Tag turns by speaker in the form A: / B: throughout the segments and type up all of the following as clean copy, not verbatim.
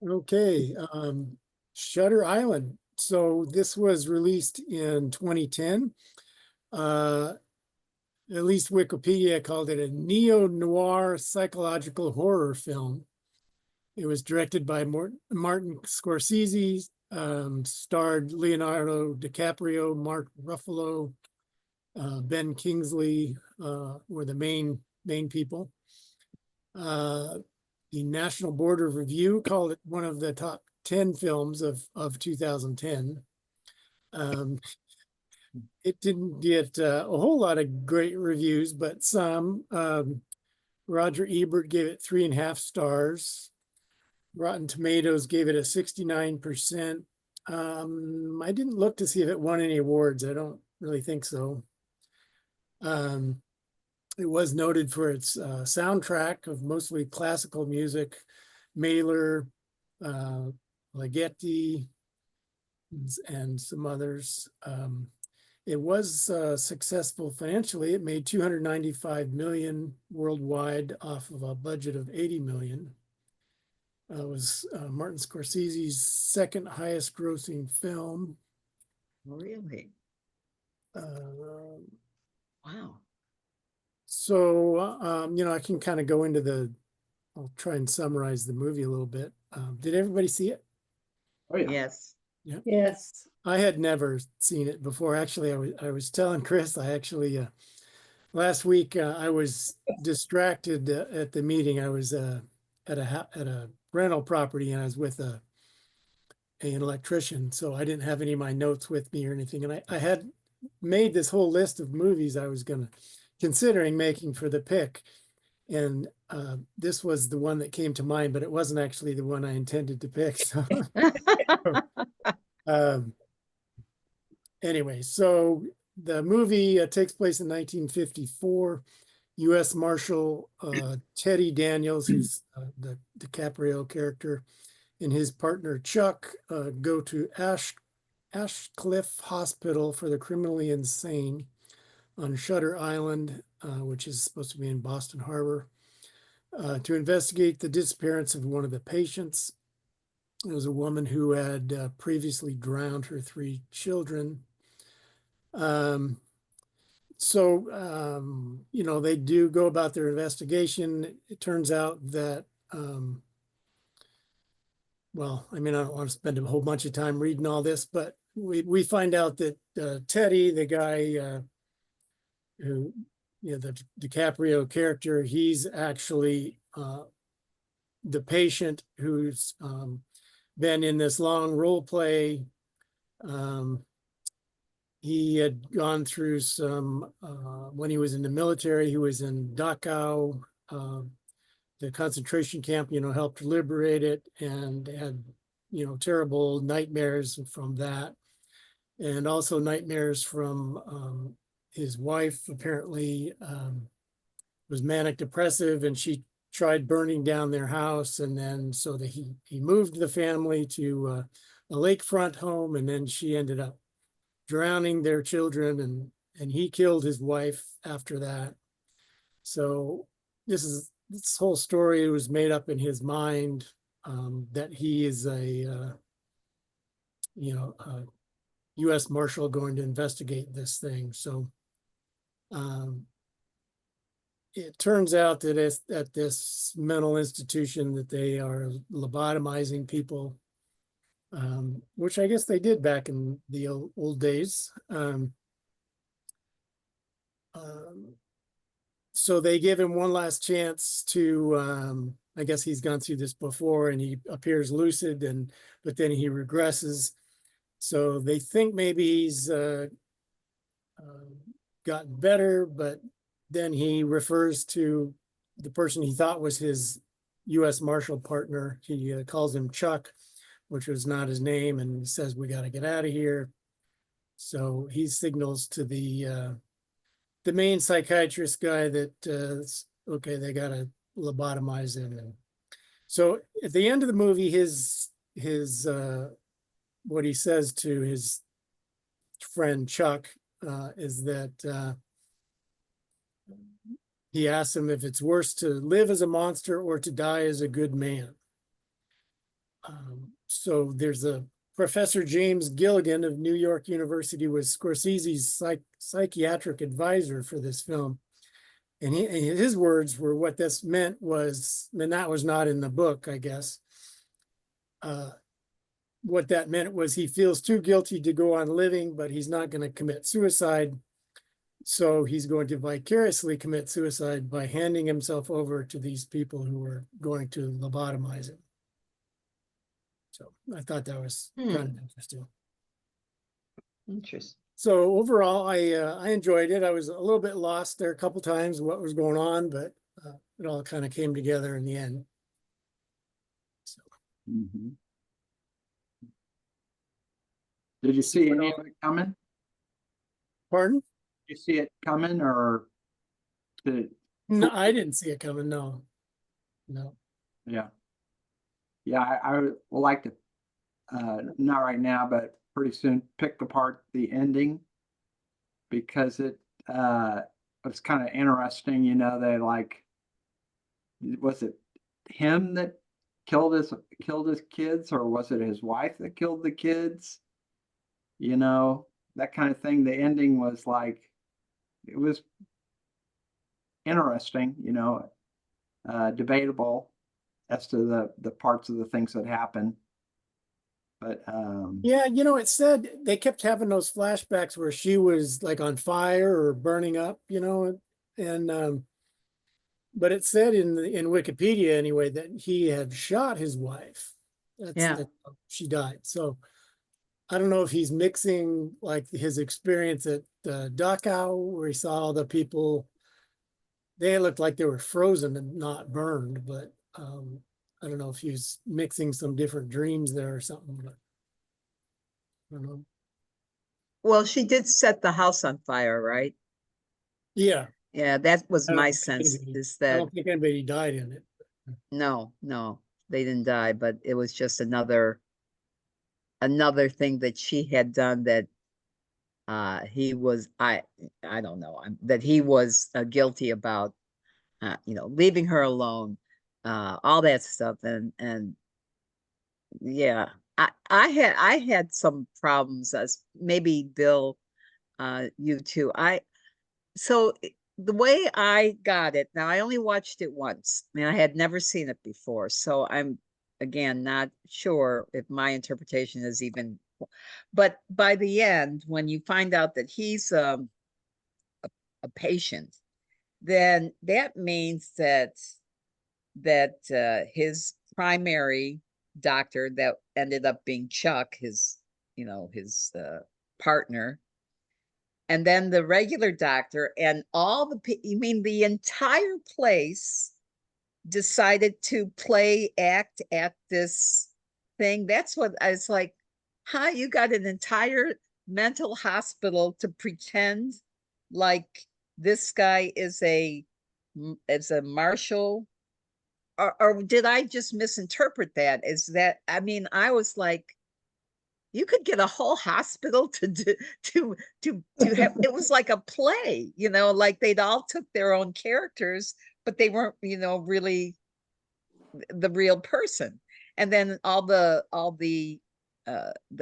A: Okay, Shutter Island. So this was released in 2010. At least Wikipedia called it a neo-noir psychological horror film. It was directed by Martin Scorsese, starred Leonardo DiCaprio, Mark Ruffalo, Ben Kingsley were the main people. The National Board of Review called it one of the top 10 films of 2010. It didn't get a whole lot of great reviews, but some. Roger Ebert gave it 3.5 stars. Rotten Tomatoes gave it a 69%. I didn't look to see if it won any awards. I don't really think so. It was noted for its soundtrack of mostly classical music, Mahler, Ligeti, and some others. It was successful financially. It made 295 million worldwide off of a budget of 80 million. It was Martin Scorsese's second highest grossing film.
B: Really? Wow.
A: So, I can kind of go into I'll try and summarize the movie a little bit. Did everybody see it?
C: Oh, yeah.
B: Yes.
A: Yeah.
D: Yes.
A: I had never seen it before. Actually, I was telling Chris, I actually, last week, I was distracted at the meeting. I was at a rental property, and I was with an electrician, so I didn't have any of my notes with me or anything. And I had made this whole list of movies I was considering making for the pick. And this was the one that came to mind, but it wasn't actually the one I intended to pick. So anyway, so the movie takes place in 1954. U.S. Marshal Teddy Daniels, who's the DiCaprio character, and his partner Chuck go to Ashcliff Hospital for the criminally insane on Shutter Island, which is supposed to be in Boston Harbor, to investigate the disappearance of one of the patients. It was a woman who had previously drowned her 3 children. They do go about their investigation. It turns out that, I don't want to spend a whole bunch of time reading all this, but we find out that Teddy, the guy who, the DiCaprio character, he's actually the patient who's been in this long role play. He had gone through some, when he was in the military, he was in Dachau, the concentration camp, helped liberate it, and had, terrible nightmares from that. And also nightmares from his wife, apparently was manic depressive, and she tried burning down their house. And then so that he moved the family to a lakefront home, and then she ended up drowning their children, and he killed his wife after that. So this whole story was made up in his mind, that he is a U.S. Marshal going to investigate this thing. So it turns out that at this mental institution that they are lobotomizing people, which I guess they did back in the old days. So they give him one last chance to, I guess he's gone through this before, and he appears lucid, but then he regresses. So they think maybe he's gotten better, but then he refers to the person he thought was his U.S. Marshal partner. He calls him Chuck, which was not his name, and he says, "We got to get out of here." So he signals to the main psychiatrist guy that okay, they got to lobotomize him. And so at the end of the movie, his what he says to his friend Chuck is that he asks him if it's worse to live as a monster or to die as a good man. So there's a Professor James Gilligan of New York University was Scorsese's psychiatric advisor for this film. And his words were what this meant was, and that was not in the book, I guess. What that meant was he feels too guilty to go on living, but he's not going to commit suicide. So he's going to vicariously commit suicide by handing himself over to these people who are going to lobotomize him. So I thought that was kind of interesting.
B: Interesting.
A: So overall, I enjoyed it. I was a little bit lost there a couple times what was going on, but it all kind of came together in the end. So.
C: Did you see any of it coming?
A: Pardon?
C: Did you see it coming, or
A: no, I didn't see it coming. No.
C: Yeah, I would like to, not right now, but pretty soon, pick apart the ending, because it was kind of interesting. You know, they like, was it him that killed his kids, or was it his wife that killed the kids? You know, that kind of thing. The ending was like, it was interesting, you know, debatable as to the parts of the things that happened. But
A: yeah, you know, it said they kept having those flashbacks where she was like on fire or burning up, you know, and but it said in Wikipedia anyway that he had shot his wife. That's how she died. So I don't know if he's mixing like his experience at Dachau, where he saw all the people. They looked like they were frozen and not burned, but I don't know if he's mixing some different dreams there or something. But I don't know.
B: Well, she did set the house on fire, right?
A: Yeah.
B: Yeah, that was my
A: think
B: sense,
A: anybody-
B: is
A: I
B: that
A: don't think anybody died in it.
B: no, they didn't die, but it was just another thing that she had done that he was, I don't know, that he was guilty about, you know, leaving her alone, all that stuff. And yeah, I had some problems, as maybe Bill, you too. So the way I got it, now I only watched it once. I mean, I had never seen it before. So I'm, again, not sure if my interpretation is even, but by the end, when you find out that he's a patient, then that means that his primary doctor, that ended up being Chuck, his, you know, his partner, and then the regular doctor, and all you mean the entire place decided to act at this thing. That's what I was like, huh? You got an entire mental hospital to pretend like this guy is a marshal, or did I just misinterpret that? Is that, I mean, I was like, you could get a whole hospital to have, it was like a play, you know, like they'd all took their own characters, but they weren't, you know, really the real person. And then all the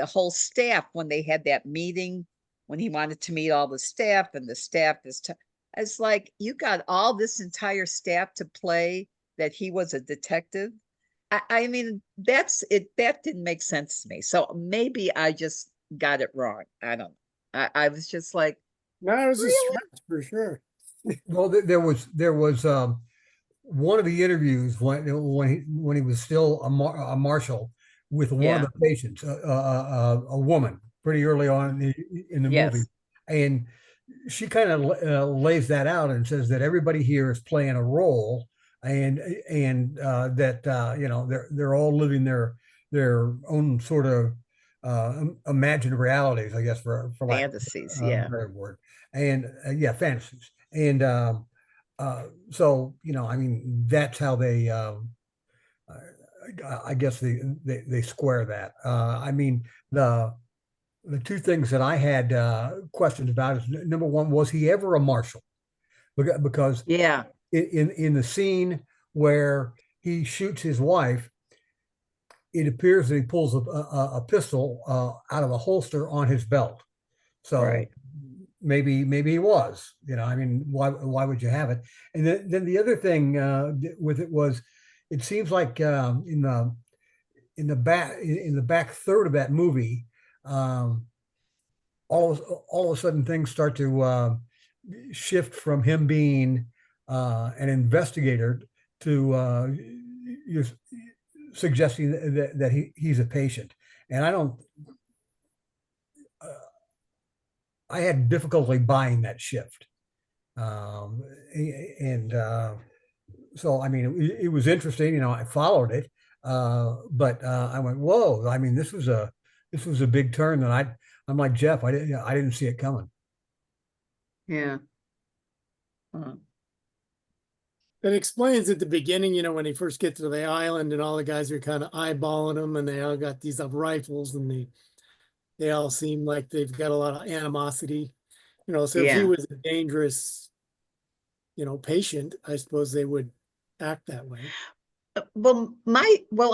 B: whole staff, when they had that meeting, when he wanted to meet all the staff, and the staff it's like, you got all this entire staff to play that he was a detective. I mean, that's it. That didn't make sense to me. So maybe I just got it wrong. I don't know. I was just like,
A: No, it was a
B: really?
A: stretch for sure.
D: Well, there was one of the interviews when he was still a marshal with one of the patients, a woman, pretty early on in the movie, and she kind of lays that out and says that everybody here is playing a role, and that you know, they're all living their own sort of imagined realities, I guess, for
B: fantasies,
D: lack of a better word, and fantasies, and so, you know, I mean, that's how they I guess they square that. I mean, the two things that I had questions about is, number one, was he ever a marshal? Because in the scene where he shoots his wife, it appears that he pulls a pistol out of a holster on his belt. So
B: Right.
D: maybe he was, I mean, why would you have it? And then the other thing with it was, it seems like in the back third of that movie, all of a sudden things start to shift from him being an investigator to you're suggesting that he's a patient. And I had difficulty buying that shift. So, I mean, it was interesting, I followed it, but I went, whoa, I mean, this was a big turn that I'm like, Jeff, I didn't see it coming.
B: Yeah. Huh.
A: It explains at the beginning, when he first gets to the island and all the guys are kind of eyeballing him and they all got these rifles and they all seem like they've got a lot of animosity, so if he
B: Yeah.
A: was a dangerous, patient, I suppose they would act that way.
B: Well,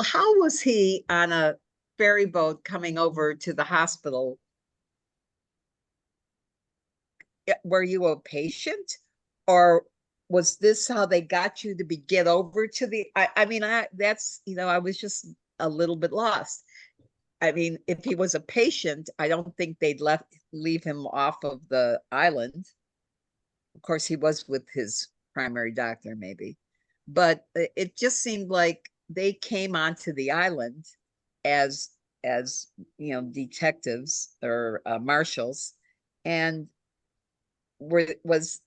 B: how was he on a ferry boat coming over to the hospital? Were you a patient, or was this how they got you to get over to the, I mean, that's, I was just a little bit lost. I mean, if he was a patient, I don't think they'd leave him off of the island. Of course, he was with his primary doctor, maybe, but it just seemed like they came onto the island as detectives or marshals, and was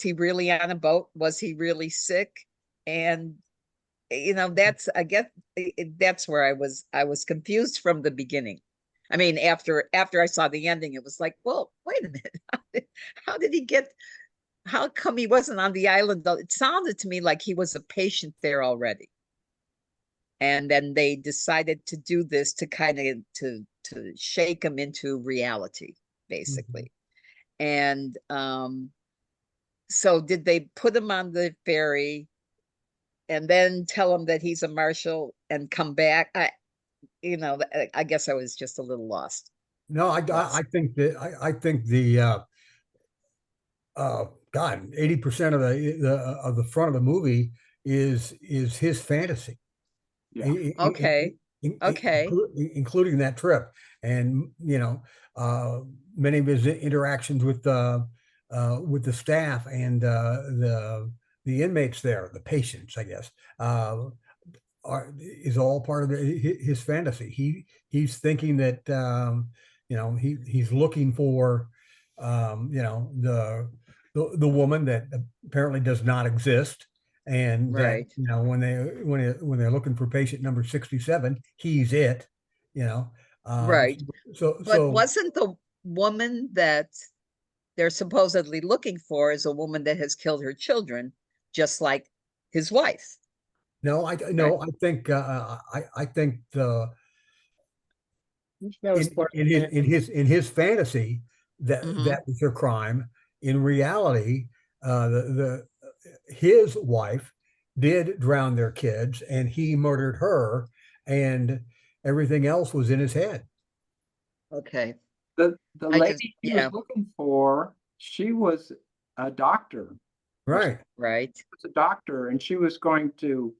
B: he really on a boat? Was he really sick? And that's, I guess, that's where I was confused from the beginning. I mean, after I saw the ending, it was like, well, wait a minute, how come he wasn't on the island? It sounded to me like he was a patient there already, and then they decided to do this to kind of to shake him into reality, basically. And so did they put him on the ferry and then tell him that he's a marshal and come back? I guess I was just a little lost.
D: No, I think that I think the God, 80% of the front of the movie is his fantasy.
C: Yeah.
B: Okay. Okay.
D: Including that trip, and many of his interactions with the staff and the inmates there, the patients, I guess, is all part of his fantasy. He's thinking that he's looking for the woman that apparently does not exist, and
B: Right.
D: that when they're looking for patient number 67, he's it.
B: Right.
D: But
B: wasn't the woman that they're supposedly looking for is a woman that has killed her children, just like his wife?
D: No, I think the
A: That was
D: in his fantasy that
B: Mhm.
D: was her crime. In reality, his wife did drown their kids, and he murdered her, and everything else was in his head.
B: Okay.
C: The lady he was looking for, she was a doctor.
D: Right.
B: Right.
C: She was a doctor, and she was going to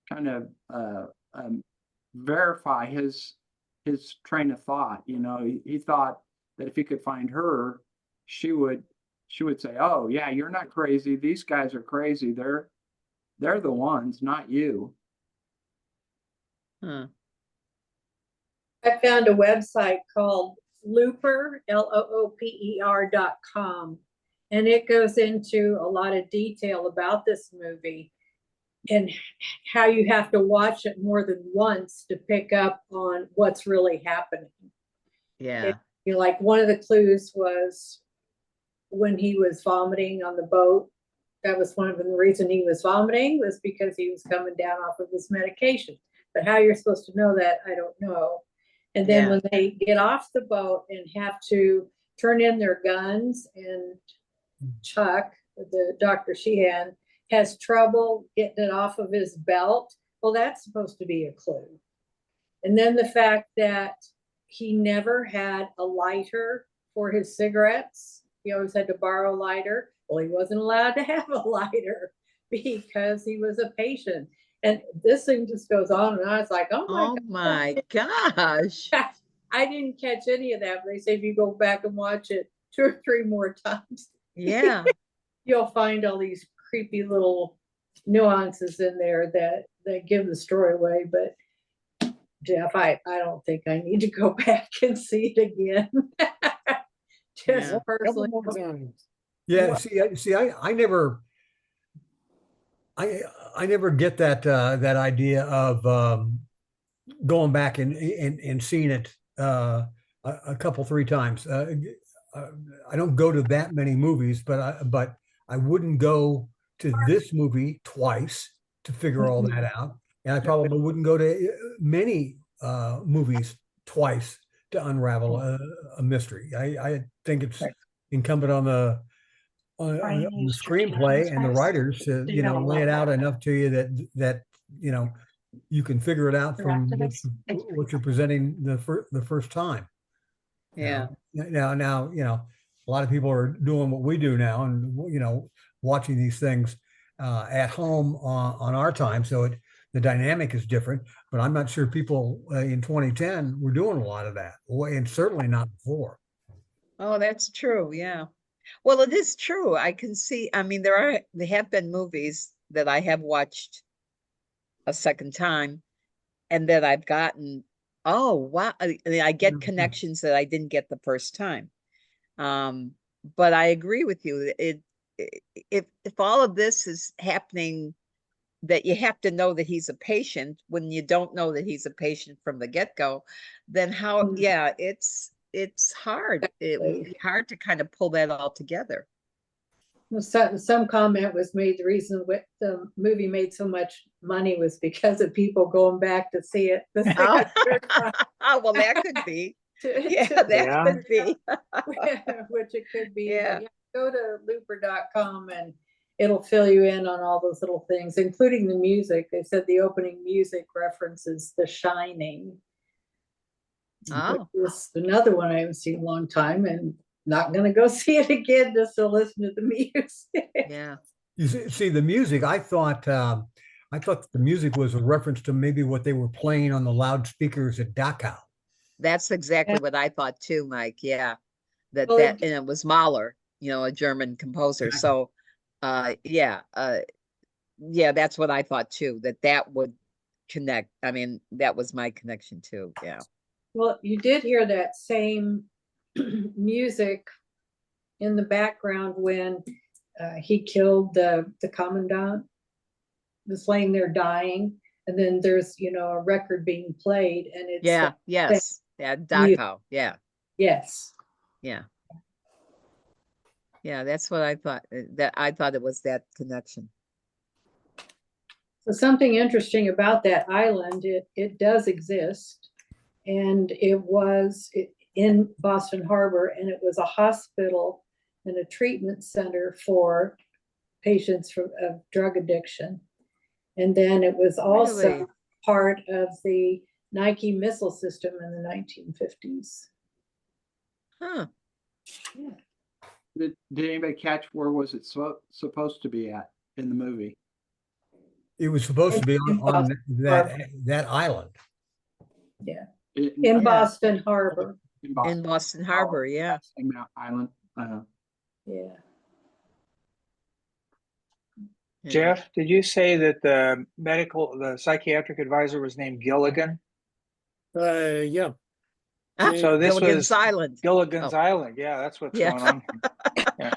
C: kind of verify his train of thought. He thought that if he could find her, she would say, "Oh yeah, you're not crazy. These guys are crazy. They're the ones, not you."
B: Huh.
E: I found a website called Looper, LOOPER.com, and it goes into a lot of detail about this movie and how you have to watch it more than once to pick up on what's really happening.
B: Yeah.
E: Like one of the clues was when he was vomiting on the boat. That was one of the reasons he was vomiting, was because he was coming down off of his medication. But how you're supposed to know that, I don't know. And then when they get off the boat and have to turn in their guns, and Chuck, the Dr. Sheehan, has trouble getting it off of his belt. Well, that's supposed to be a clue. And then the fact that he never had a lighter for his cigarettes. He always had to borrow a lighter. Well, he wasn't allowed to have a lighter because he was a patient. And this thing just goes on, and I was like,
B: Oh my gosh.
E: I didn't catch any of that. But they say if you go back and watch it 2 or 3 more times,
B: Yeah.
E: you'll find all these creepy little nuances in there that give the story away. But Jeff, I don't think I need to go back and see it again. Just
B: Yeah.
E: personally.
A: Couple more times.
D: Yeah, I never get that idea of going back and seeing it a couple, 3 times. I don't go to that many movies, but I wouldn't go to this movie twice to figure all that out, and I probably wouldn't go to many movies twice to unravel a mystery. I think it's incumbent on the screenplay and the writers to lay it out enough to you that you can figure it out from what you're presenting the first time.
B: Yeah.
D: Now, a lot of people are doing what we do now, and watching these things at home on our time, so the dynamic is different. But I'm not sure people in 2010 were doing a lot of that, and certainly not before.
B: Oh, that's true. Yeah. Well, it is true. I can see, I mean, there have been movies that I have watched a second time and that I've gotten, oh, wow. I mean, I get connections that I didn't get the first time. But I agree with you. If all of this is happening, that you have to know that he's a patient when you don't know that he's a patient from the get-go, then how, yeah, it's hard. It would be hard to kind of pull that all together.
E: Some comment was made, the reason the movie made so much money was because of people going back to see it.
B: Oh, well, that could be. Yeah, that could be.
E: Which it could be.
B: Yeah.
E: Go to looper.com and it'll fill you in on all those little things, including the music. They said the opening music references The Shining.
B: Oh.
E: It's another one I haven't seen in a long time, and not going to go see it again just to listen to the music.
B: Yeah.
D: You see the music. I thought the music was a reference to maybe what they were playing on the loudspeakers at Dachau.
B: That's exactly what I thought too, Mike. Yeah. And it was Mahler, a German composer. So, yeah, that's what I thought too, that would connect. I mean, that was my connection too. Yeah.
E: Well, you did hear that same music in the background when he killed the commandant, was laying there dying, and then there's a record being played, and it's
B: Dachau. Yeah.
E: Yes.
B: Yeah. Yeah, that's what I thought. I thought it was that connection.
E: So something interesting about that island, it does exist, and it was in Boston Harbor, and it was a hospital and a treatment center for patients of drug addiction. And then it was also part of the Nike missile system in the 1950s.
B: Huh.
E: Yeah.
C: Did anybody catch where was it supposed to be at in the movie?
D: It was supposed to be on that island.
E: Yeah. In Boston Harbor.
B: In Boston Harbor, yeah.
C: Same island.
E: Yeah.
F: Jeff, did you say that the psychiatric advisor was named Gilligan?
A: Yeah.
F: So this
B: Gilligan's
F: was
B: Island.
F: Gilligan's Island. Yeah, that's what's going on. Yeah.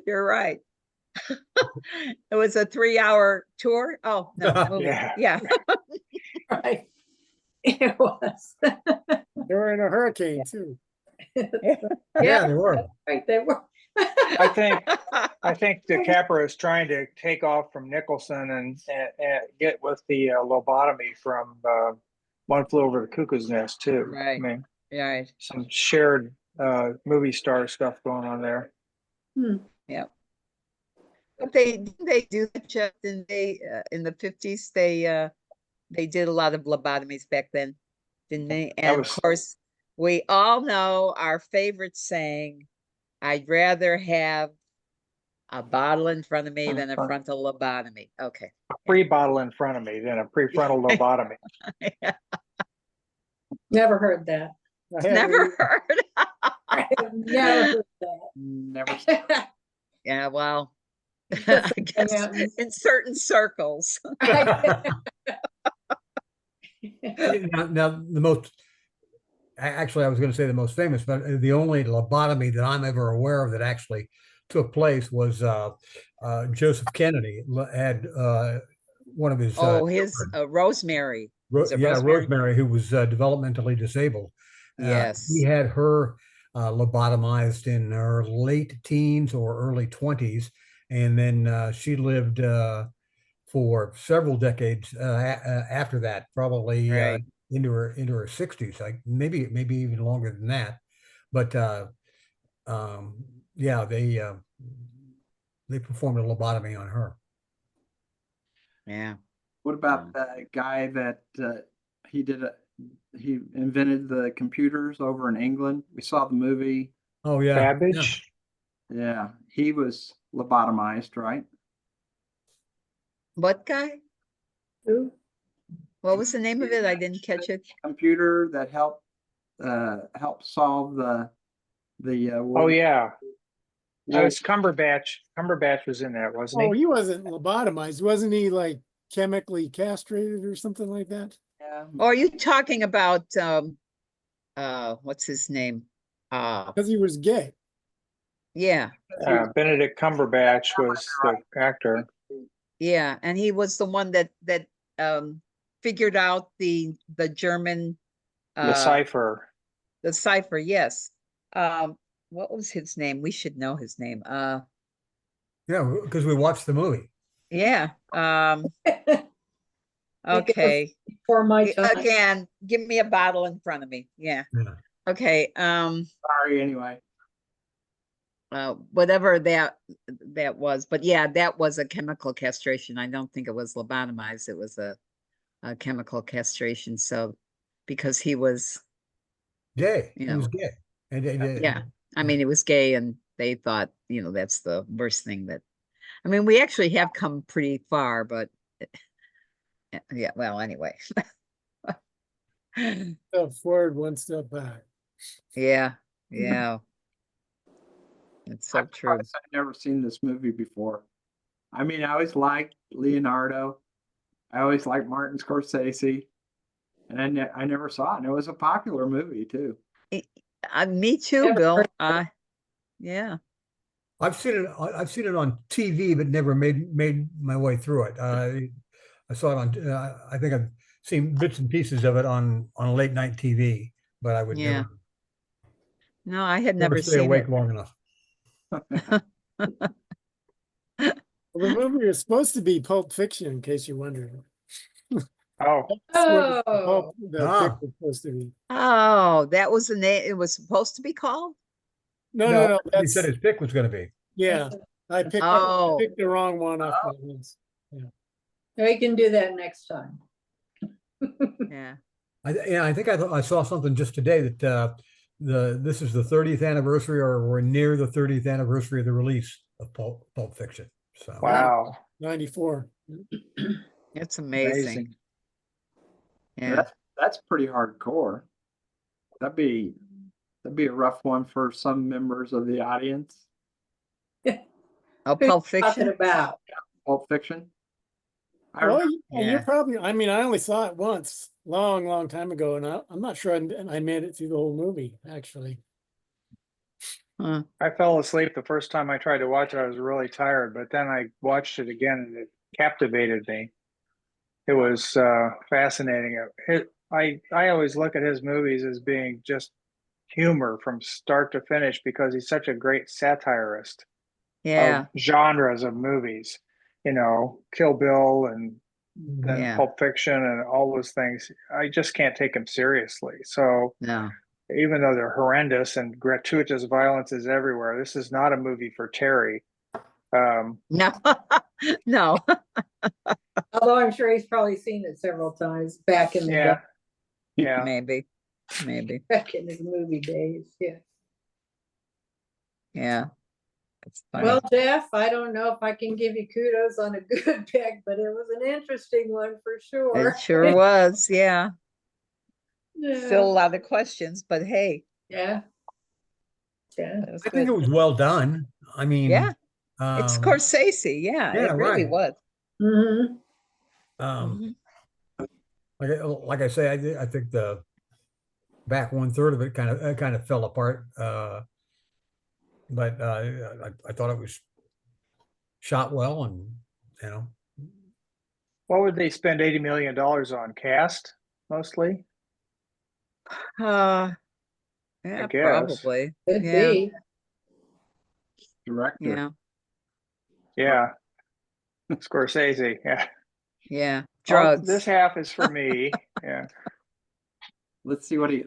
B: You're right. It was a 3-hour tour. Oh no, movie. Yeah.
E: Right. It was.
A: They were in a hurricane too.
D: Yeah, they were.
E: Right, they were.
F: I think DiCaprio is trying to take off from Nicholson and get with the lobotomy from One Flew Over the Cuckoo's Nest too.
B: Right.
F: I mean,
B: Right.
F: some shared movie star stuff going on there.
B: Yep. But they do that, Jeff, and they in the 50s they did a lot of lobotomies back then, didn't they? And of
F: was-
B: course, we all know our favorite saying, I'd rather have a bottle in front of me than a frontal lobotomy. Okay.
F: A free bottle in front of me than a prefrontal lobotomy.
E: Never heard that.
A: I haven't
B: Never
A: either.
B: heard.
E: I have never
C: Never.
E: heard that.
B: Yeah, well, I guess
E: happens.
B: in certain circles.
D: Now the most, actually, I was going to say the most famous, but the only lobotomy that I'm ever aware of that actually took place was Joseph Kennedy had one of his
B: Oh, his Rosemary. Is it
D: yeah,
B: Rosemary?
D: Rosemary, who was developmentally disabled.
B: Yes.
D: He had her lobotomized in her late teens or early 20s, and then she lived for several decades after that, probably
B: Right.
D: into her 60s, like maybe even longer than that. But yeah, they performed a lobotomy on her.
B: Yeah.
C: What about the guy that he invented the computers over in England? We saw the movie.
D: Oh yeah,
F: Babbage.
C: Yeah, he was lobotomized, right?
B: What guy?
E: Who?
B: What was the name of it? I didn't catch it.
C: Computer that helped solve the
F: Oh
C: World-
F: yeah. That
C: World-
F: was Cumberbatch. Cumberbatch was in that, wasn't
A: Oh,
F: he?
A: he wasn't lobotomized. Wasn't he like chemically castrated or something like that?
C: yeah,
B: Or are you talking about what's his name?
A: Because he was gay.
B: Yeah.
F: Benedict Cumberbatch was the actor.
B: Yeah. And he was the one that figured out the German
F: The cipher.
B: the cipher, yes. What was his name? We should know his name.
D: yeah, because we watched the movie.
B: Yeah.
E: Think it was
B: Okay.
E: For my time.
B: Again, give me a bottle in front of me. Yeah.
D: Yeah.
B: Okay.
C: sorry anyway.
B: Whatever that was, but yeah, that was a chemical castration. I don't think it was lobotomized. It was a chemical castration. So because he was,
D: Gay.
B: You
D: He was
B: know.
D: gay. And
B: yeah, I mean, it was gay, and they thought, that's the worst thing that, I mean, we actually have come pretty far, but yeah, well, anyway.
A: Step forward, one step back.
B: Yeah, yeah. It's so
C: I'm
B: true.
C: surprised I've never seen this movie before. I mean, I always liked Leonardo. I always liked Martin Scorsese, and I never saw it. And it was a popular movie too.
B: Me too,
E: Never
B: Bill.
E: heard
B: Yeah.
D: I've seen it on TV, but never made my way through it. I saw it on. I think I've seen bits and pieces of it on late night TV, but I would
B: Yeah. No, I had
D: never
B: never
D: stay
B: seen
D: awake
B: it.
D: long enough.
A: Well, the movie was supposed to be Pulp Fiction, in case you wondered.
F: Oh,
A: That's what
E: Oh.
A: the
D: Ah.
A: pic was supposed to be.
B: Oh, that was the name it was supposed to be called?
A: No.
D: He
A: That's
D: said his pick was going to be.
A: yeah. I
B: Oh.
A: picked the wrong one off my list.
E: We can do that next time.
B: Yeah.
D: I think I saw something just today that this is the 30th anniversary, or we're near the 30th anniversary of the release of Pulp Fiction. So
F: wow.
A: 94.
B: It's amazing. Yeah.
C: That's pretty hardcore. That'd be a rough one for some members of the audience.
B: Oh,
E: Who's
B: Pulp
E: talking
B: Fiction?
E: about?
C: Pulp Fiction. I
A: Well,
C: remember-
A: you're
B: Yeah.
A: probably, I mean, I only saw it once, long time ago, and I'm not sure I made it through the whole movie, actually.
B: Huh.
F: I fell asleep the first time I tried to watch it. I was really tired, but then I watched it again and it captivated me. It was fascinating. I always look at his movies as being just humor from start to finish because he's such a great satirist
B: Yeah.
F: of genres of movies. Kill Bill and then
B: Yeah.
F: Pulp Fiction and all those things. I just can't take him seriously. So
B: No.
F: even though they're horrendous and gratuitous violence is everywhere, this is not a movie for Terry.
B: No, no.
E: Although I'm sure he's probably seen it several times back in the
F: Yeah,
E: day,
F: yeah.
B: Maybe.
E: back in his movie days. Yeah.
B: Yeah. It's funny.
E: Well, Jeff, I don't know if I can give you kudos on a good pick, but it was an interesting one for sure.
B: It sure was. Yeah.
E: Yeah.
B: Still a lot of questions, but hey,
E: Yeah. Yeah.
B: that was
D: I think
B: good.
D: it was well done. I mean,
B: Yeah. It's Scorsese. Yeah,
D: yeah,
B: it really
D: right.
B: was.
E: Mm-hmm.
B: Mhm.
D: Like I say, I think the back 1/3 of it kind of fell apart. But I thought it was shot well, and you know,
F: What would they spend $80 million on? Cast mostly?
B: Uh, yeah,
F: guess.
B: probably.
E: Could
B: Yeah.
E: be.
C: Director.
B: Yeah.
F: Yeah. Scorsese. Yeah.
B: Yeah.
F: Oh,
B: Drugs.
F: this half is for me. Yeah.
C: Let's see what he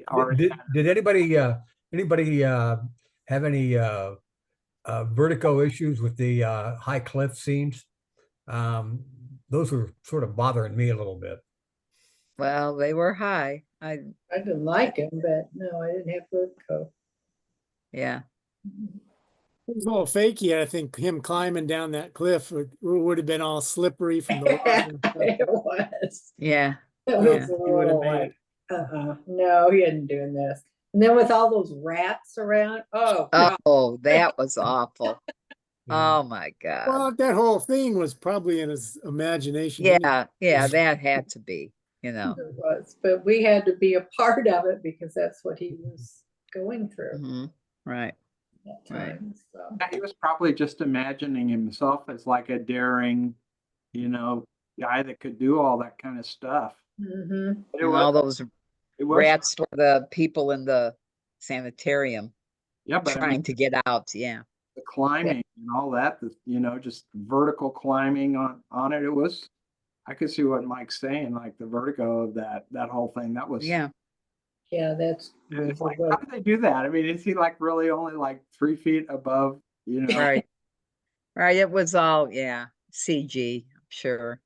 C: already
D: did anybody have any vertigo issues with the high cliff scenes? Those were sort of bothering me a little bit.
B: Well, they were high.
E: I didn't like him, but no, I didn't have vertigo.
B: Yeah.
A: It was a little fakey. I think him climbing down that cliff would have been all slippery from the water and stuff.
E: It was.
B: Yeah.
E: It
B: Yeah.
E: was a
A: He would have
E: little
A: made
E: like, no, he isn't doing this. And then with all those rats around, oh, God.
B: Oh, that was awful.
D: Yeah.
B: Oh my God.
A: Well, that whole thing was probably in his imagination. anyway.
B: Yeah, that had to be,
E: It was, but we had to be a part of it because that's what he was going through
B: Mhm. Right.
E: at that
B: Right.
E: time. So.
C: Yeah, he was probably just imagining himself as like a daring, guy that could do all that kind of stuff.
E: Mm-hmm.
C: But it
B: And all
C: was,
B: those
C: it was,
B: rats were the people in the sanitarium
C: yeah, but I mean,
B: trying to get out. Yeah.
C: the climbing and all that, just vertical climbing on it. It was, I could see what Mike's saying, like the vertigo of that whole thing. That was,
B: Yeah.
E: Yeah, that's
C: it's like, how did they do that? I mean, is he like really only like 3 feet above,
B: Right. Right. It was all, CG, I'm sure.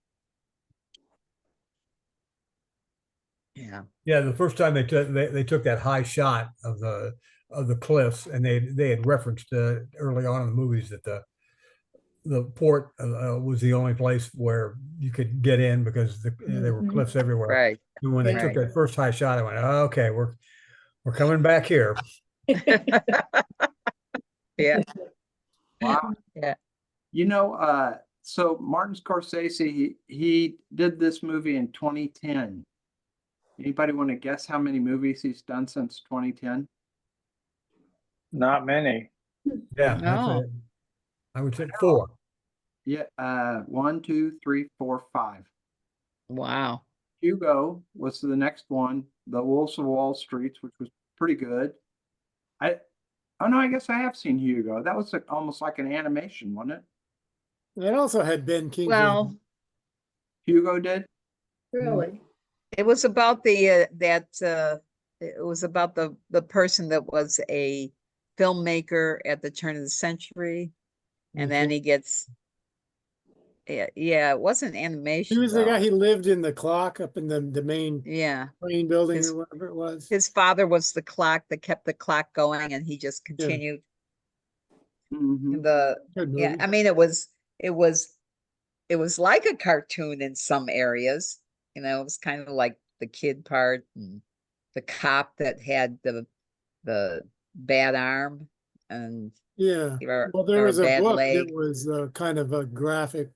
B: Yeah.
D: Yeah, the first time they took that high shot of the cliffs, and they had referenced early on in the movies that the port was the only place where you could get in because there were cliffs everywhere.
B: Right.
D: And when they took that first high shot, I went, oh, okay, we're coming back here.
B: Yeah.
C: Wow.
B: Yeah.
C: So Martin Scorsese, he did this movie in 2010. Anybody want to guess how many movies he's done since 2010?
F: Not many.
D: Yeah,
B: Oh.
D: I would say 4.
C: Yeah, 1, 2, 3, 4, 5.
B: Wow.
C: Hugo was the next one, The Wolves of Wall Street, which was pretty good. Oh no, I guess I have seen Hugo. That was almost like an animation, wasn't it?
A: It also had Ben Kingsley.
B: Well,
C: Hugo did?
E: really.
B: it was about it was about the person that was a filmmaker at the turn of the century, and then he gets it wasn't animation.
A: He was the guy,
B: though.
A: he lived in the clock up in the main
B: Yeah.
A: train building
B: His-
A: or whatever it was.
B: His father was the clock that kept the clock going, and he just continued.
C: Mhm.
A: Good
B: Yeah,
A: movie.
B: I mean, it was like a cartoon in some areas. It was kind of like the kid part and the cop that had the bad arm and
A: Yeah.
B: or,
A: Well, there
B: or
A: was a
B: bad
A: book
B: leg.
A: that was kind of a graphic,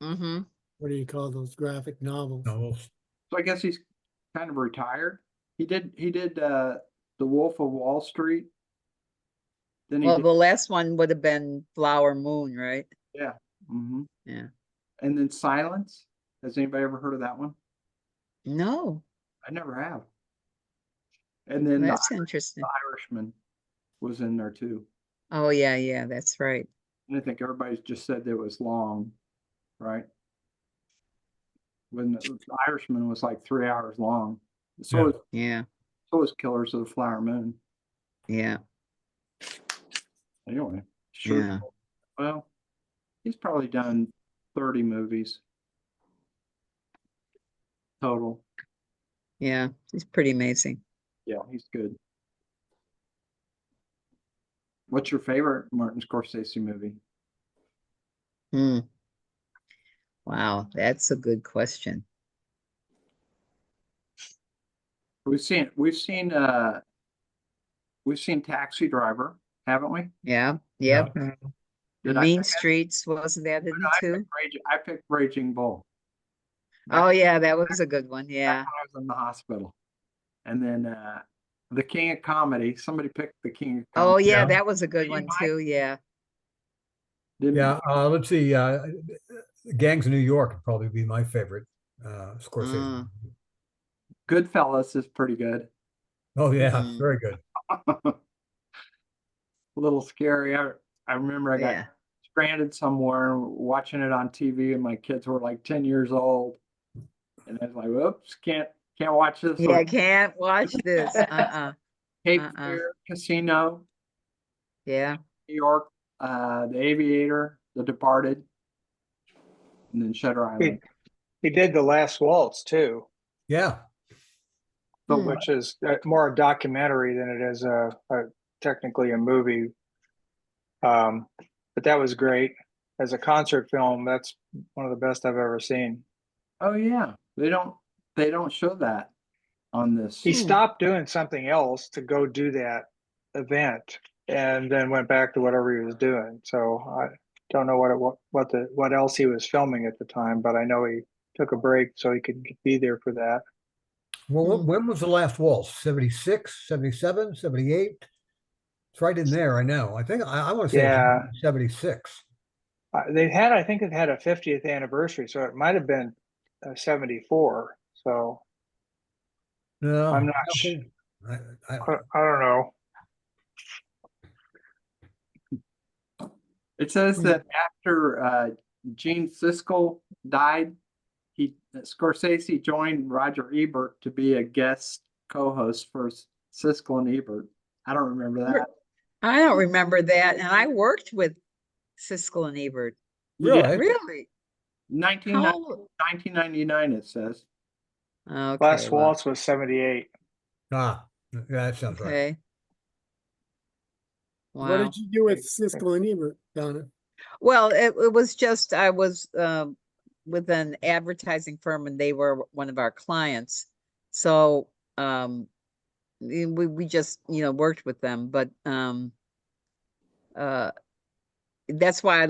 B: Mm-hmm.
A: what do you call those graphic novels?
D: Novels.
C: So I guess he's kind of retired. He did The Wolf of Wall Street. Then he
B: Well,
C: did,
B: the last one would have been Flower Moon, right?
C: yeah. Hmm.
B: Yeah.
C: And then Silence. Has anybody ever heard of that one?
B: No,
C: I never have. And then
B: that's interesting.
C: The Irishman was in there too.
B: Oh yeah, that's right.
C: And I think everybody's just said that it was long, right? When the Irishman was like 3 hours long. So
D: Yeah.
C: was Killers of the Flower Moon.
B: Yeah.
C: Anyway, sure.
B: Yeah.
C: Well, he's probably done 30 movies total.
B: Yeah, he's pretty amazing.
C: Yeah, he's good. What's your favorite Martin Scorsese movie?
B: Hmm. Wow, that's a good question.
C: We've seen Taxi Driver, haven't we?
B: Yeah, yep.
C: Did I
B: Mean
C: pick it?
B: Streets, wasn't that in
C: No,
B: it too?
C: I picked Raging Bull.
B: Oh yeah, that was a good one.
C: Back
B: Yeah.
C: when I was in the hospital. And then The King of Comedy. Somebody picked The King of
B: Oh
C: Comedy.
B: yeah,
D: Yeah.
B: that was a good
C: You
B: one
C: might-
B: too. Yeah.
C: Didn't
D: Yeah, let's see. Gangs of New York would probably be my favorite Scorsese.
B: Mm.
D: movie.
C: Goodfellas is pretty good.
D: Oh yeah,
B: Mhm.
D: very good.
C: A little scary. I remember I got
B: Yeah.
C: stranded somewhere and watching it on TV, and my kids were like 10 years old. And I was like, whoops, can't watch this.
B: Yeah, I can't watch this.
C: Cape
B: uh-uh.
C: Fear, Casino,
B: Yeah.
C: New York, The Aviator, The Departed, and then Shutter Island.
F: He did The Last Waltz too,
D: Yeah,
C: So
B: Hmm.
F: which is more a documentary than it is technically a movie. But that was great. As a concert film, that's one of the best I've ever seen.
C: oh yeah, they don't show that on this.
F: He
B: Hmm.
F: stopped doing something else to go do that event, and then went back to whatever he was doing. So I don't know what else he was filming at the time, but I know he took a break so he could be there for that.
D: well,
B: Hmm.
D: when was the last waltz? 76, 77, 78? It's right in there, I know. I think I want to say
F: Yeah.
D: it's 76.
F: I think it had a 50th anniversary, so it might have been 74. So
D: No,
F: I'm not
D: I don't
F: sh-
D: think- I-
F: I don't know.
C: It says that after Gene Siskel died, Scorsese joined Roger Ebert to be a guest co-host for Siskel and Ebert. I don't remember that.
B: I don't remember that. And I worked with Siskel and Ebert.
C: You did?
D: Really?
B: Really?
C: 1999, it says.
B: Okay.
F: Last
B: well,
F: Waltz was 78.
D: Ah, yeah, that sounds right.
B: okay.
A: What
B: Wow.
A: did you do with Siskel and Ebert, Donna?
B: Well, it was just I was with an advertising firm and they were one of our clients. So we just worked with them, but that's why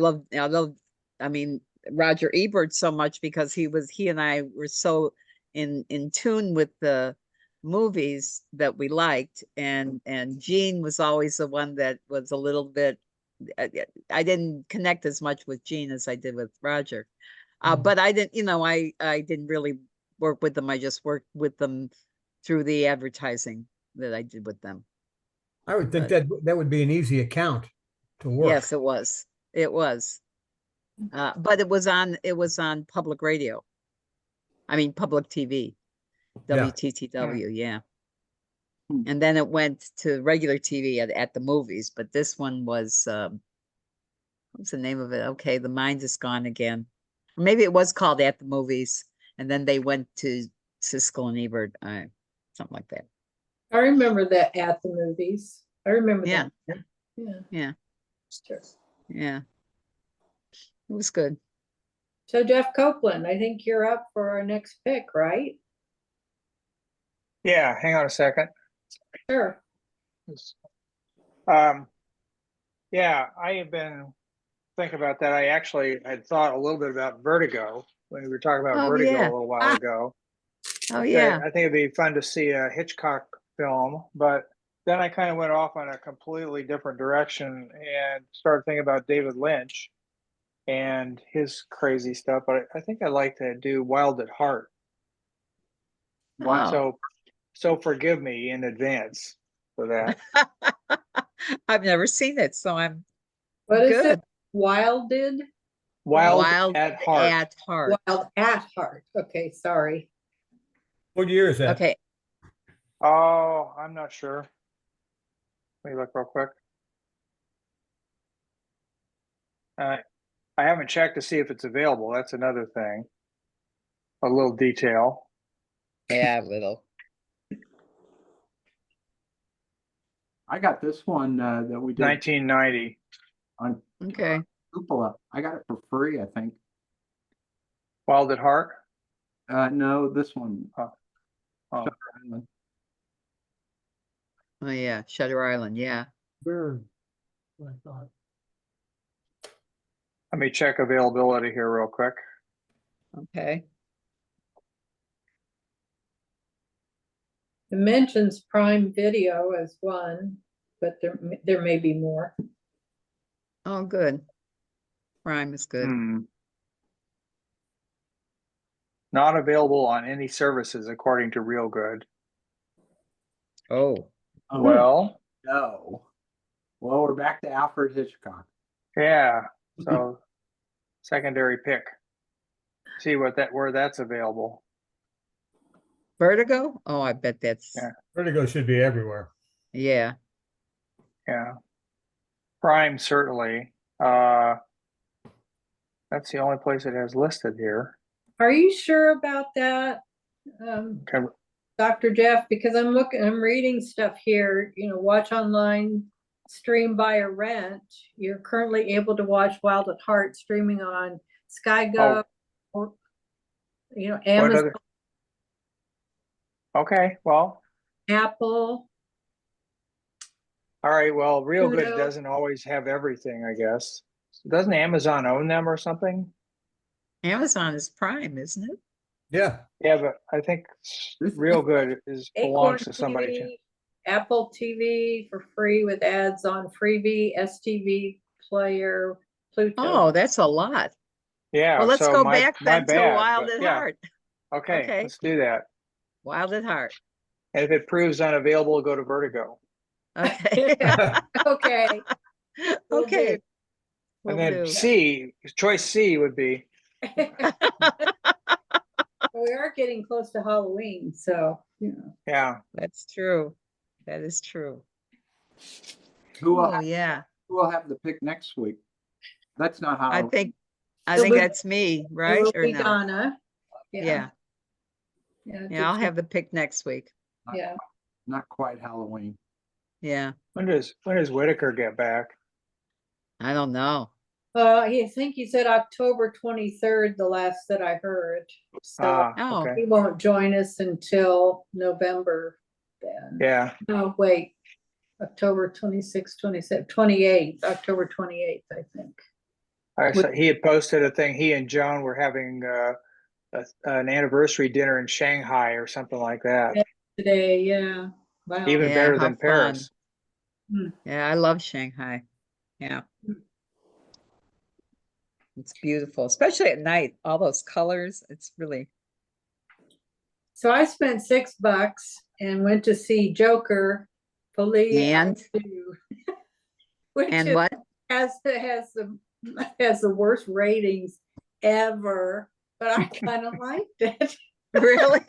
B: I mean Roger Ebert so much, because he and I were so in tune with the movies that we liked, and Gene was always the one that was a little bit I didn't connect as much with Gene as I did with Roger. But I didn't, I didn't really work with them. I just worked with them through the advertising that I did with them.
D: I would think
B: But-
D: that would be an easy account to work.
B: Yes, it was. It was. But it was on public radio. I mean, public TV,
D: Yeah.
B: WTTW, yeah.
C: Hmm.
B: And then it went to regular TV at the movies, but this one was, what's the name of it? Okay, the mind is gone again. Or maybe it was called At the Movies, and then they went to Siskel and Ebert, something like that.
E: I remember that at the movies. I remember
B: Yeah.
E: that. Yeah.
B: Yeah.
E: Sure.
B: Yeah. It was good.
E: So Jeff Copeland, I think you're up for our next pick, right?
F: Yeah, hang on a second.
E: Sure.
F: Yeah, I have been thinking about that. I actually had thought a little bit about Vertigo when we were talking about
B: Oh,
F: Vertigo
B: yeah.
F: a little while ago.
B: Oh,
F: Okay,
B: yeah.
F: I think it'd be fun to see a Hitchcock film, but then I kind of went off on a completely different direction and started thinking about David Lynch and his crazy stuff. But I think I'd like to do Wild at Heart.
C: Wow.
F: So forgive me in advance for that.
B: I've never seen it, so I'm
E: What is
B: good.
E: it? Wilded?
F: Wild at Heart.
B: At Heart.
E: Wild at Heart. Okay, sorry.
D: What year is that?
B: Okay.
F: Oh, I'm not sure. Let me look real quick. I haven't checked to see if it's available. That's another thing. A little detail.
B: Yeah, little.
C: I got this one that we did
F: 1990.
C: on
B: Okay.
C: Cupola. I got it for free, I think.
F: Wild at Heart.
C: No, this one.
F: Oh.
C: Shutter Island.
B: Oh yeah, Shutter Island. Yeah.
A: Burn. I thought.
F: Let me check availability here real quick.
B: Okay.
E: It mentions Prime Video as one, but there may be more.
B: Oh, good. Prime is good.
F: Not available on any services according to Real Good.
B: Oh.
C: Oh,
F: Well,
C: no. Well, we're back to Alfred Hitchcock.
F: yeah. So secondary pick. See where that's available.
B: Vertigo? Oh, I bet that's
F: Yeah.
D: Vertigo should be everywhere.
B: yeah.
F: Yeah. Prime certainly. That's the only place it has listed here.
E: Are you sure about that,
F: Okay.
E: Dr. Jeff? Because I'm reading stuff here, watch online, stream buy or rent. You're currently able to watch Wild at Heart streaming on SkyGo or, Amazon,
F: Okay, well,
E: Apple.
F: all right. Well, Real Good
E: Sydow.
F: doesn't always have everything, I guess. Doesn't Amazon own them or something?
B: Amazon is Prime, isn't it?
D: Yeah.
F: Yeah, but I think Real Good belongs to
E: Acorn
F: somebody.
E: TV, Apple TV for free with ads on Freebie, STV Player, Pluto.
B: Oh, that's a lot.
F: Yeah.
B: Well, let's
F: so
B: go
F: my
B: back
F: my
B: then to
F: bad,
B: Wild
F: but
B: at
F: yeah.
B: Heart.
F: Okay,
B: Okay.
F: let's do that.
B: Wild at Heart.
F: And if it proves unavailable, go to Vertigo.
B: Okay.
E: Okay. Will
B: Okay.
F: And
B: Will
F: then
B: do.
F: choice C would be
E: We are getting close to Halloween, so,
F: yeah.
B: That's true. That is true.
C: Who will,
B: Oh yeah.
C: who will have the pick next week? That's not how.
B: I think
E: It'll be-
B: that's me,
E: It
B: right?
E: will
B: Or
E: be
B: no?
E: Donna.
B: Yeah.
E: Yeah.
B: Yeah, I'll have the pick next week.
E: Yeah.
C: Not quite Halloween.
B: Yeah.
F: When does Whitaker get back?
B: I don't know.
E: I think he said October 23rd, the last that I heard. So
B: Oh.
F: Okay.
E: he won't join us until November then.
F: Yeah.
E: No, wait, October 26th, 27th, 28th, October 28th, I think.
F: I saw he had posted a thing. He and Joan were having an anniversary dinner in Shanghai or something like that.
E: Today, yeah. Wow.
F: Even
B: Yeah,
F: better
B: how
F: than Paris.
B: Yeah, I love Shanghai. Yeah. It's beautiful, especially at night. All those colors. It's really
E: So I spent $6 and went to see Joker, Police
B: And?
E: 2, which
B: and
E: is-
B: what?
E: has the worst ratings ever, but I kind of liked it.
B: Really?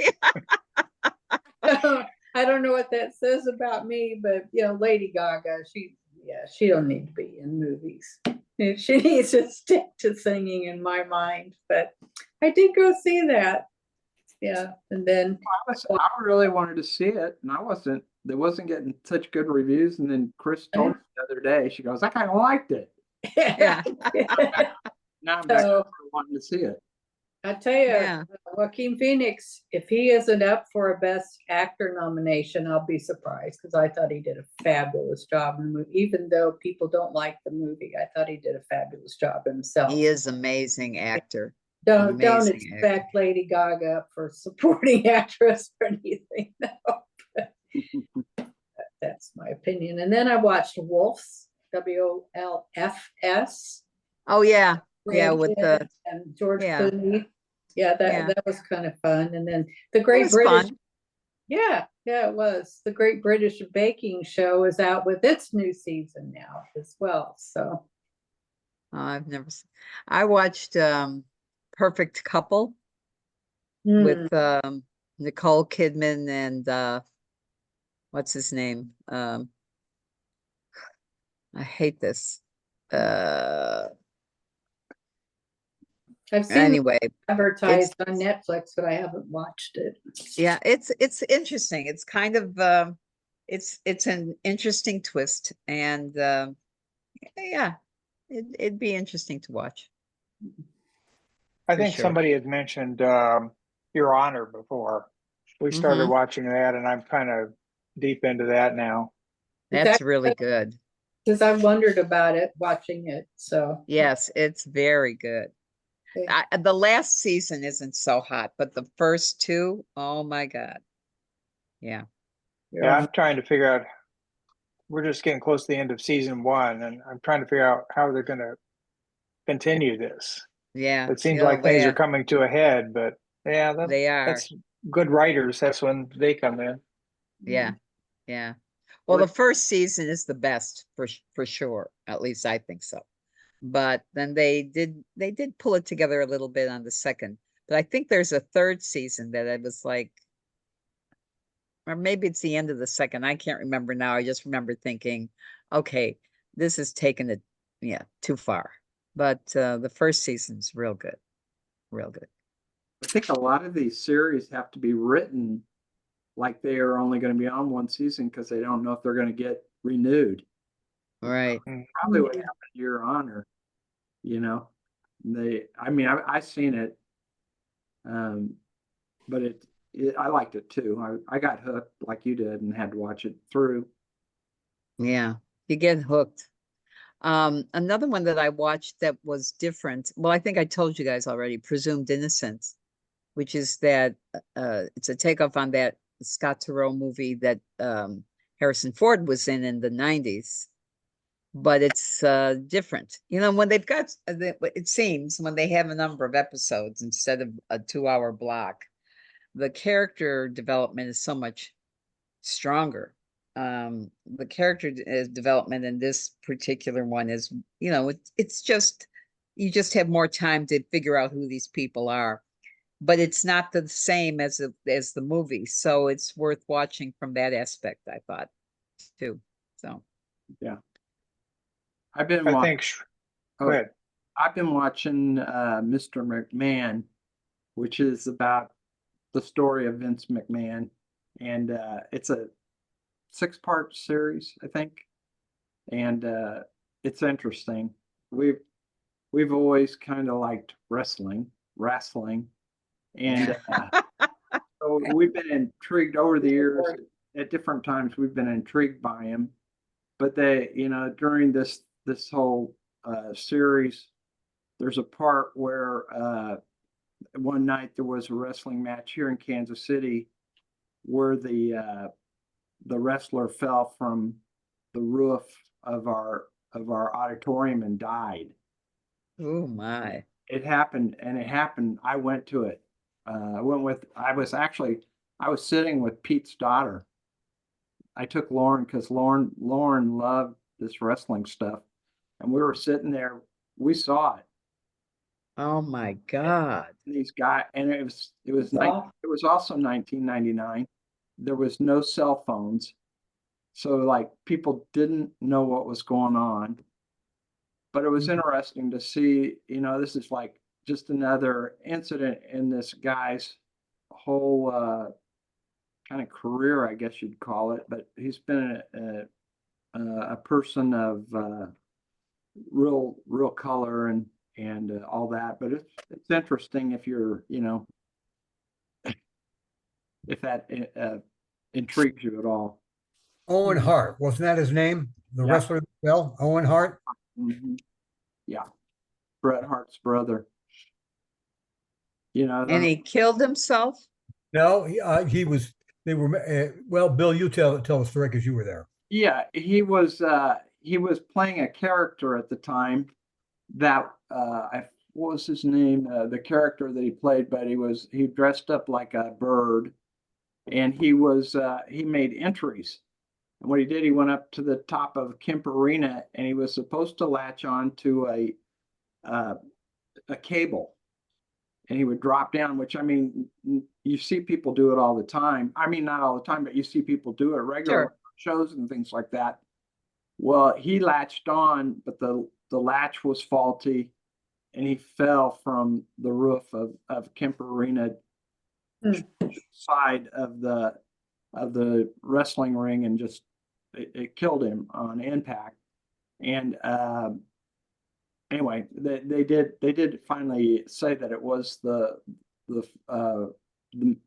E: I don't know what that says about me, but Lady Gaga, she don't need to be in movies. She needs to stick to singing in my mind. But I did go see that. Yeah, and then
C: I really wanted to see it, and it wasn't getting such good reviews. And then Chris told me the other day, she goes, "I kind of liked it."
B: Yeah.
C: Now I'm back
E: So-
C: to wanting to see it.
E: I tell you,
B: Yeah.
E: Joaquin Phoenix, if he isn't up for a Best Actor nomination, I'll be surprised because I thought he did a fabulous job in the movie. Even though people don't like the movie, I thought he did a fabulous job himself.
B: He is amazing actor.
E: Don't
B: amazing
E: expect Lady Gaga up for supporting actress or anything. No. That's my opinion. And then I watched Wolves, WOLFS.
B: Oh yeah. Yeah,
E: Brad
B: with
E: Pitt
B: the
E: and George
B: yeah.
E: Clooney. Yeah,
B: Yeah.
E: that was kind of fun. And then the
B: It
E: Great
B: was
E: British.
B: fun.
E: Yeah, it was. The Great British Baking Show is out with its new season now as well. So
B: Oh, I've never seen. I watched Perfect Couple with Nicole Kidman and what's his name? I hate this.
E: I've seen it
B: Anyway,
E: advertised on Netflix, but I haven't watched it.
B: yeah, it's interesting. It's kind of it's an interesting twist, and yeah, it'd be interesting to watch.
F: I
B: For
F: think
B: sure.
F: somebody had mentioned Your Honor before. We started
B: Mhm.
F: watching that, and I'm kind of deep into that now.
B: That's really good.
E: Because I wondered about it, watching it, so.
B: Yes, it's very good.
E: Okay.
B: The last season isn't so hot, but the first two, oh my God. Yeah.
F: Yeah, I'm trying to figure out. We're just getting close to the end of season 1, and I'm trying to figure out how they're going to continue this.
B: Yeah.
F: It seems
B: Oh,
F: like things
B: yeah,
F: are coming to a head, but yeah,
B: they are.
F: that's good writers. That's when they come in.
B: Yeah. Yeah. Well,
C: What-
B: the first season is the best for sure. At least I think so. But then they did pull it together a little bit on the second. But I think there's a third season that it was like, or maybe it's the end of the second. I can't remember now. I just remember thinking, okay, this has taken it, yeah, too far. But the first season's real good. Real good.
C: I think a lot of these series have to be written like they are only going to be on one season because they don't know if they're going to get renewed.
B: Right.
C: Probably what happened to Your Honor, I mean, I seen it, but I liked it too. I got hooked like you did and had to watch it through.
B: Yeah. You get hooked. Another one that I watched that was different. Well, I think I told you guys already, Presumed Innocence, which is that it's a takeoff on that Scott Turow movie that Harrison Ford was in the 90s. But it's different. When they've got, it seems when they have a number of episodes instead of a 2-hour block, the character development is so much stronger. The character development in this particular one is, it's just, you just have more time to figure out who these people are, but it's not the same as the movie. So it's worth watching from that aspect, I thought, too. So.
C: Yeah. I've been
F: I
C: watching.
F: think. Go ahead.
C: I've been watching Mr. McMahon, which is about the story of Vince McMahon, and it's a 6-part series, I think, and it's interesting. We've always kind of liked wrestling, and so we've been intrigued over the years. At different times, we've been intrigued by him, but during this whole series, there's a part where one night there was a wrestling match here in Kansas City where the wrestler fell from the roof of our auditorium and died.
B: Oh my.
C: It happened. I went to it. I was sitting with Pete's daughter. I took Lauren because Lauren loved this wrestling stuff. And we were sitting there, we saw it.
B: Oh my God.
C: These guys, and it was also 1999. There was no cell phones. So like people didn't know what was going on. But it was interesting to see, this is like just another incident in this guy's whole kind of career, I guess you'd call it. But he's been a person of real color and all that. But it's interesting if you're, if that intrigues you at all.
D: Owen Hart, wasn't that his name? The
C: Yeah.
D: wrestler, well, Owen Hart.
C: Mm-hmm. Yeah, Bret Hart's brother.
B: And he killed himself?
D: No, he was. They were. Well, Bill, you tell the story because you were there.
C: Yeah, he was playing a character at the time that what was his name? The character that he played, but he dressed up like a bird, and he made entries. And what he did, he went up to the top of Kemp Arena, and he was supposed to latch on to a cable, and he would drop down. Which, I mean, you see people do it all the time. I mean, not all the time, but you see people do it regularly. Sure. Shows and things like that. Well, he latched on, but the latch was faulty, and he fell from the roof of Kemper Arena side of the wrestling ring, and just it killed him on impact. And anyway, they did finally say that it was the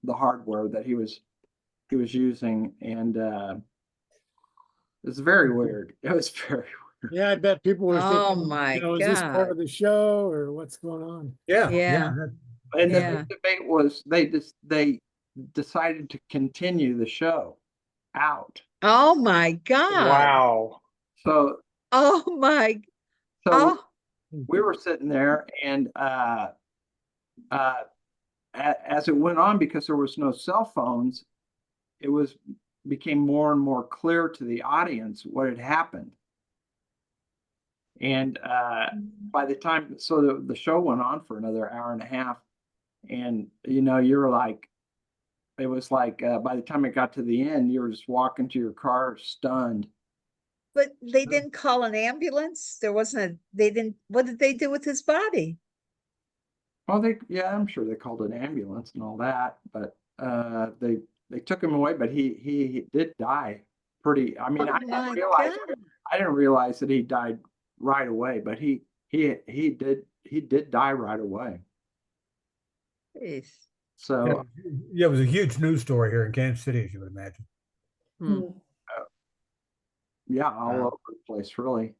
C: hardware that he was using, and it's very weird. It was very weird.
A: Yeah, I bet people were
B: Oh
A: thinking,
B: my
A: is this part
B: God.
A: of the show or what's going on?
D: Yeah.
B: Yeah.
C: And
B: Yeah.
C: the debate was they decided to continue the show out.
B: Oh my God.
F: Wow.
C: So
B: Oh my.
C: so
B: Oh,
C: we were sitting there, and as it went on, because there was no cell phones, it became more and more clear to the audience what had happened. And by the time, so the show went on for another hour and a half, and you're like, it was like by the time it got to the end, you were just walking to your car stunned.
B: but they didn't call an ambulance. There wasn't what did they do with his body?
C: Well, I'm sure they called an ambulance and all that, but they took him away. But he did die pretty. I mean,
B: Oh my God.
C: I didn't realize that he died right away, but he did die right away.
B: Jeez.
C: So
D: Yeah, it was a huge news story here in Kansas City, as you would imagine.
B: Hmm.
C: yeah, all
B: Wow.
C: over the place, really.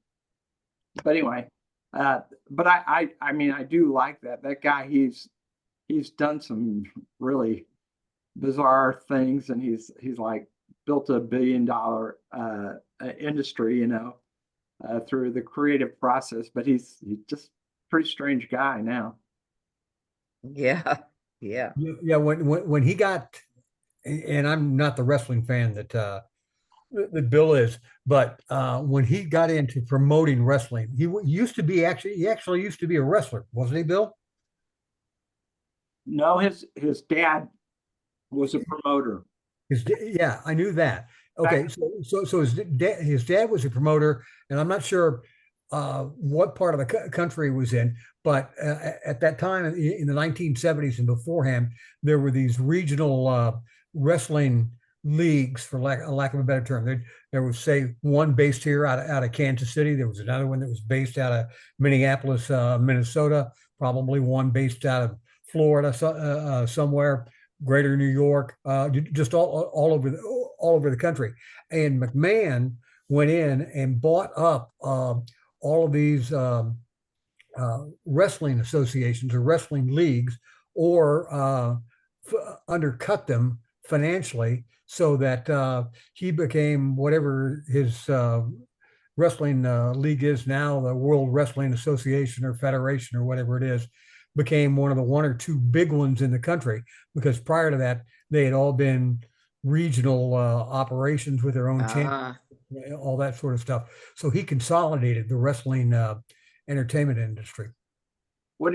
C: But anyway, but I mean, I do like that guy. He's done some really bizarre things, and he's like built $1 billion industry, through the creative process. But he's just a pretty strange guy now.
B: Yeah. Yeah.
D: Yeah, when he got, and I'm not the wrestling fan that Bill is, but when he got into promoting wrestling, he used to be he actually used to be a wrestler, wasn't he, Bill?
C: No, his dad was a promoter.
D: Yeah, I knew that. Okay, so his dad was a promoter, and I'm not sure what part of the country he was in, but at that time in the 1970s and beforehand, there were these regional wrestling leagues, for lack of a better term. There was, say, one based here out of Kansas City. There was another one that was based out of Minneapolis, Minnesota. Probably one based out of Florida, somewhere, Greater New York, just all over the country. And McMahon went in and bought up all of these wrestling associations or wrestling leagues, or undercut them financially, so that he became whatever his wrestling league is now, the World Wrestling Association or Federation or whatever it is, became one of the one or two big ones in the country, because prior to that, they had all been regional operations with their own channel, all that sort of stuff. So he consolidated the wrestling entertainment industry.
C: What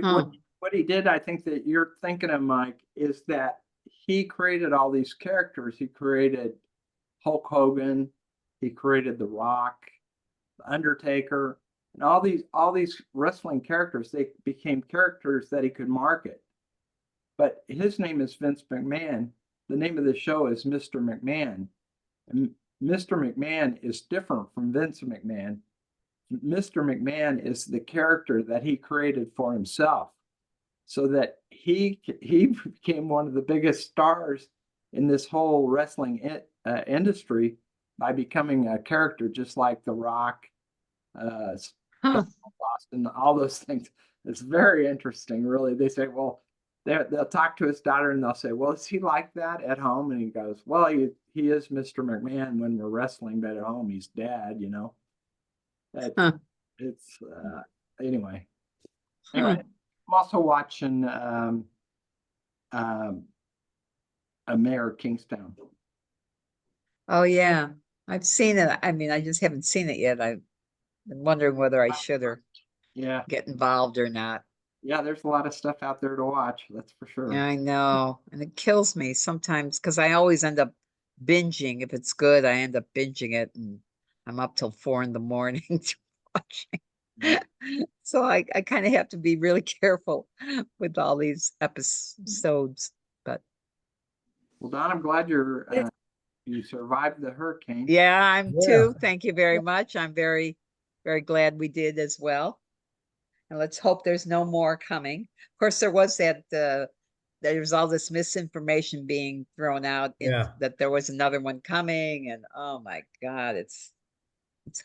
C: he did, I think that you're thinking of, Mike, is that he created all these characters. He created Hulk Hogan, he created The Rock, The Undertaker, and all these wrestling characters. They became characters that he could market. But his name is Vince McMahon. The name of the show is Mr. McMahon. And Mr. McMahon is different from Vince McMahon. Mr. McMahon is the character that he created for himself, so that he became one of the biggest stars in this whole wrestling industry by becoming a character just like The Rock, Boston, all those things. It's very interesting, really. They say, well, they'll talk to his daughter and they'll say, well, is he like that at home? And he goes, well, he is Mr. McMahon when we're wrestling, but at home he's dad, It's anyway. I'm also watching Mayor of Kingstown.
B: Oh yeah, I've seen it. I mean, I just haven't seen it yet. I've been wondering whether I should or get involved or not.
C: Yeah, there's a lot of stuff out there to watch, that's for sure.
B: Yeah, I know, and it kills me sometimes because I always end up binging. If it's good, I end up binging it, and I'm up till 4 in the morning watching. So I kind of have to be really careful with all these episodes, but
C: Well, Don, I'm glad you survived the hurricane.
B: yeah, I'm
D: Yeah.
B: too. Thank you very much. I'm very, very glad we did as well. And let's hope there's no more coming. Of course, there was there's all this misinformation being thrown out
D: Yeah.
B: that there was another one coming, and oh my God, it's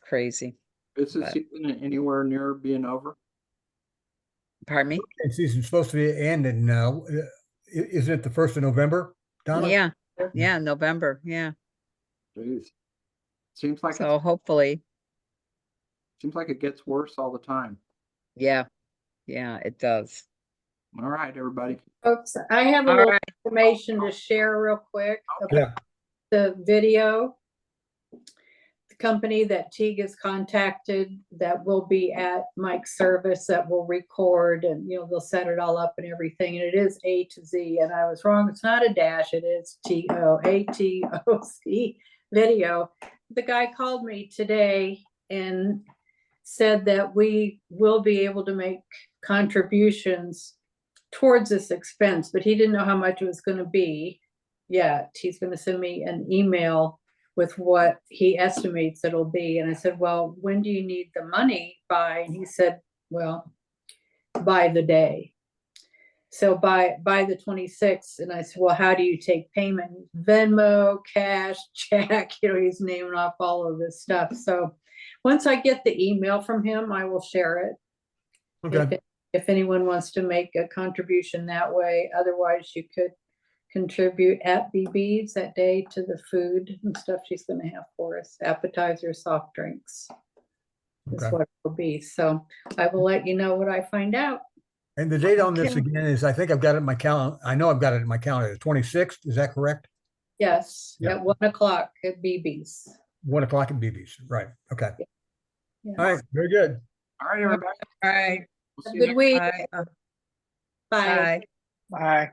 B: crazy.
C: Is the
B: But-
C: season anywhere near being over?
B: Pardon me?
D: And season's supposed to be ending now. Isn't it the 1st of November, Donna?
B: Yeah, November. Yeah.
C: Jeez. Seems like
B: So hopefully,
C: seems like it gets worse all the time.
B: yeah, it does.
C: All right, everybody.
E: Folks, I have a
B: All
E: little
B: right.
E: information to share real quick about
D: Yeah.
E: the video. The company that Teague has contacted that will be at Mike's service that will record, and they'll set it all up and everything, and it is A to Z, and I was wrong, it's not a dash, it is TOATOC video. The guy called me today and said that we will be able to make contributions towards this expense, but he didn't know how much it was going to be yet. He's going to send me an email with what he estimates it'll be. And I said, well, when do you need the money by? And he said, well, by the day. So by the 26th. And I said, well, how do you take payment? Venmo, cash, check, he's naming off all of this stuff. So once I get the email from him, I will share it.
D: Okay.
E: If anyone wants to make a contribution that way. Otherwise, you could contribute at BB's that day to the food and stuff she's going to have for us, appetizers, soft drinks. Is
D: Okay.
E: what it will be. So I will let you know what I find out.
D: And the date on this
B: Okay.
D: again is, I think I've got it in my calendar. I know I've got it in my calendar, the 26th. Is that correct?
E: Yes,
D: Yeah.
E: at 1 o'clock at BB's.
D: 1 o'clock at BB's. Right. Okay.
E: Yeah.
D: All right. Very good.
C: All right, everybody.
B: All right.
C: We'll
E: Have
C: see
E: a
C: you
E: good week.
B: Bye.
E: Bye.
B: Bye.
F: Bye.